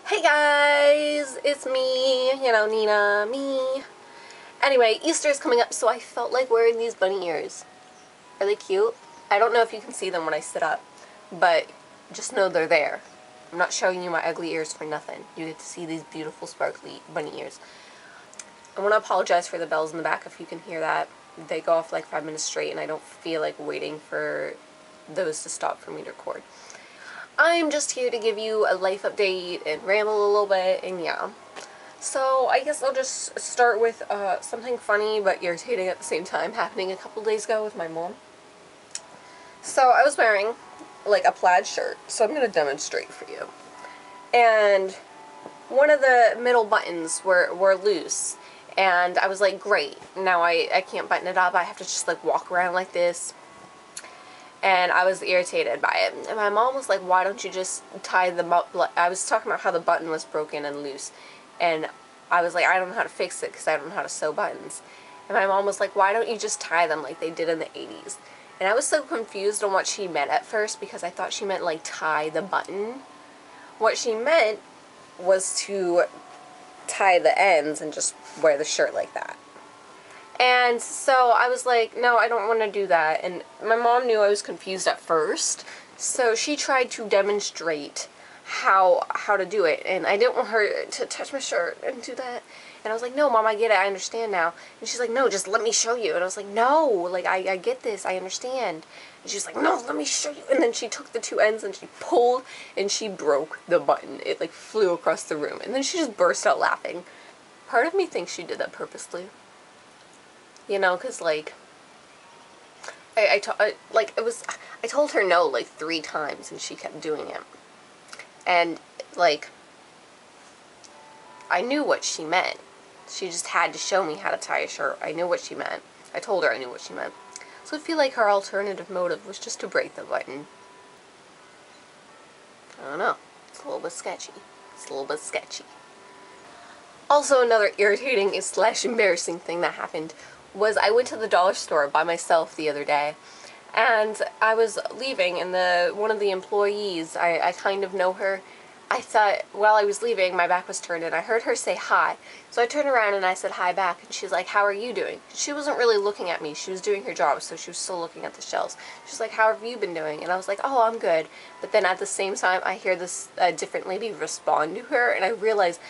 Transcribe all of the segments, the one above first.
Hey guys, it's me, Nina, me. Anyway, Easter's coming up, so I felt like wearing these bunny ears. Are they cute? I don't know if you can see them when I sit up, but just know they're there. I'm not showing you my ugly ears for nothing. You get to see these beautiful sparkly bunny ears. I want to apologize for the bells in the back if you can hear that. They go off like 5 minutes straight and I don't feel like waiting for those to stop for me to record. I'm just here to give you a life update and ramble a little bit, and yeah. So I guess I'll just start with something funny but irritating at the same time happening a couple days ago with my mom. So I was wearing like a plaid shirt, so I'm going to demonstrate for you. And one of the middle buttons were loose, and I was like, great, now I can't button it up, I have to just like walk around like this. And I was irritated by it. And my mom was like, why don't you just tie the button? I was talking about how the button was broken and loose. And I was like, I don't know how to fix it because I don't know how to sew buttons. And my mom was like, why don't you just tie them like they did in the 80s? And I was so confused on what she meant at first because I thought she meant like tie the button. What she meant was to tie the ends and just wear the shirt like that. And so I was like, no, I don't want to do that. And my mom knew I was confused at first, so she tried to demonstrate how to do it. And I didn't want her to touch my shirt and do that. And I was like, no, Mom, I get it. I understand now. And she's like, no, just let me show you. And I was like, no, like, I get this. I understand. And she's like, no, let me show you. And then she took the two ends and she pulled and she broke the button. It, like, flew across the room. And then she just burst out laughing. Part of me thinks she did that purposely. You know, because, like, I told her no, like, 3 times, and she kept doing it. And, like, I knew what she meant. She just had to show me how to tie a shirt. I knew what she meant. I told her I knew what she meant. So I feel like her alternative motive was just to break the button. I don't know. It's a little bit sketchy. It's a little bit sketchy. Also, another irritating / embarrassing thing that happened was I went to the dollar store by myself the other day, and I was leaving, and one of the employees, I kind of know her. I thought, while I was leaving, my back was turned, and I heard her say hi. So I turned around and I said hi back, and she's like, how are you doing? She wasn't really looking at me. She was doing her job, so she was still looking at the shelves. She's like, how have you been doing? And I was like, oh, I'm good. But then at the same time, I hear this different lady respond to her, and I realized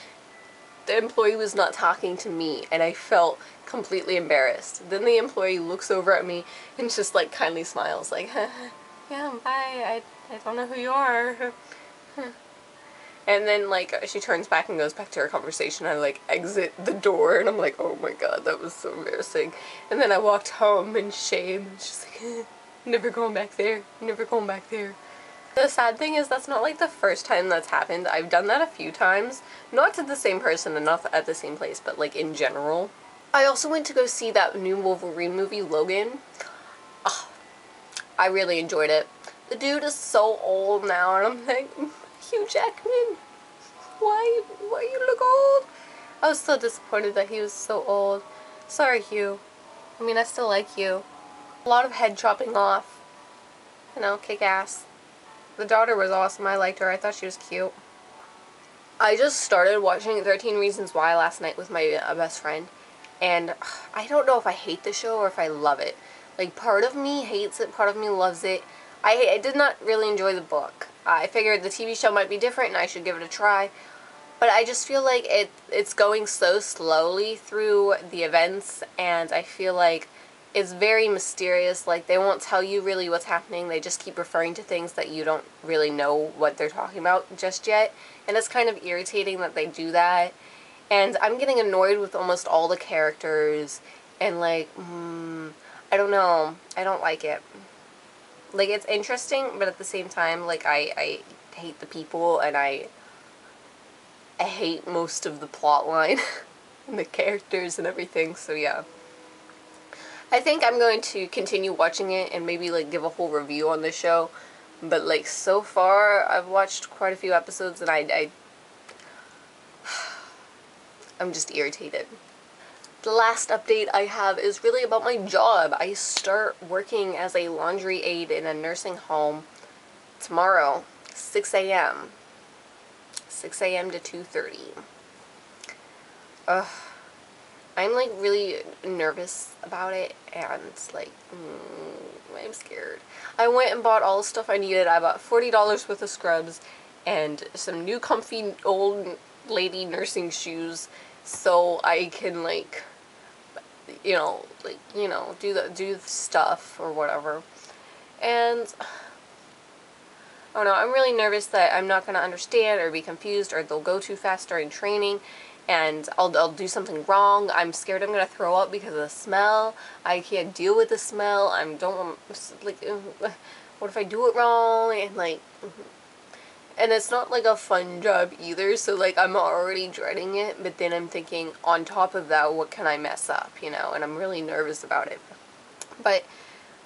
the employee was not talking to me, and I felt completely embarrassed. Then the employee looks over at me and just like kindly smiles, like, yeah, bye, I don't know who you are. And then like she turns back and goes back to her conversation. I like exit the door and I'm like, oh my god, that was so embarrassing. And then I walked home in shame. She's like, never going back there, never going back there. The sad thing is that's not like the first time that's happened. I've done that a few times. Not to the same person and not at the same place, but like in general. I also went to go see that new Wolverine movie, Logan. Oh, I really enjoyed it. The dude is so old now, and I'm like, Hugh Jackman, why you look old? I was so disappointed that he was so old. Sorry, Hugh. I mean, I still like you. A lot of head chopping off. You know, kick ass. The daughter was awesome. I liked her. I thought she was cute. I just started watching 13 Reasons Why last night with my best friend. And I don't know if I hate the show or if I love it. Like, part of me hates it, part of me loves it. I did not really enjoy the book. I figured the TV show might be different and I should give it a try. But I just feel like it's going so slowly through the events, and I feel like it's very mysterious. Like, they won't tell you really what's happening. They just keep referring to things that you don't really know what they're talking about just yet. And it's kind of irritating that they do that. And I'm getting annoyed with almost all the characters, and like, I don't know, I don't like it. Like, it's interesting, but at the same time, like, I hate the people, and I hate most of the plot line, and the characters and everything, so yeah. I think I'm going to continue watching it, and maybe, like, give a whole review on the show, but, like, so far, I've watched quite a few episodes, and I'm just irritated. The last update I have is really about my job. I start working as a laundry aide in a nursing home tomorrow, 6 a.m. 6 a.m. to 2:30. Ugh. I'm like really nervous about it, and like, I'm scared. I went and bought all the stuff I needed. I bought $40 worth of scrubs and some new comfy old lady nursing shoes so I can like, do the stuff or whatever. And I don't know, I'm really nervous that I'm not going to understand or be confused, or they'll go too fast during training and I'll do something wrong. I'm scared I'm going to throw up because of the smell. I can't deal with the smell. What if I do it wrong? And it's not like a fun job either, so like I'm already dreading it, but then I'm thinking on top of that, what can I mess up, and I'm really nervous about it. But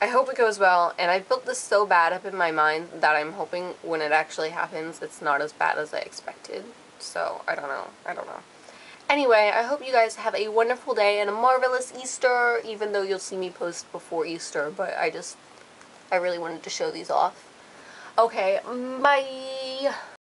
I hope it goes well, and I built this so bad up in my mind that I'm hoping when it actually happens, it's not as bad as I expected. So, I don't know. Anyway, I hope you guys have a wonderful day and a marvelous Easter, even though you'll see me post before Easter, but I really wanted to show these off. Okay, bye!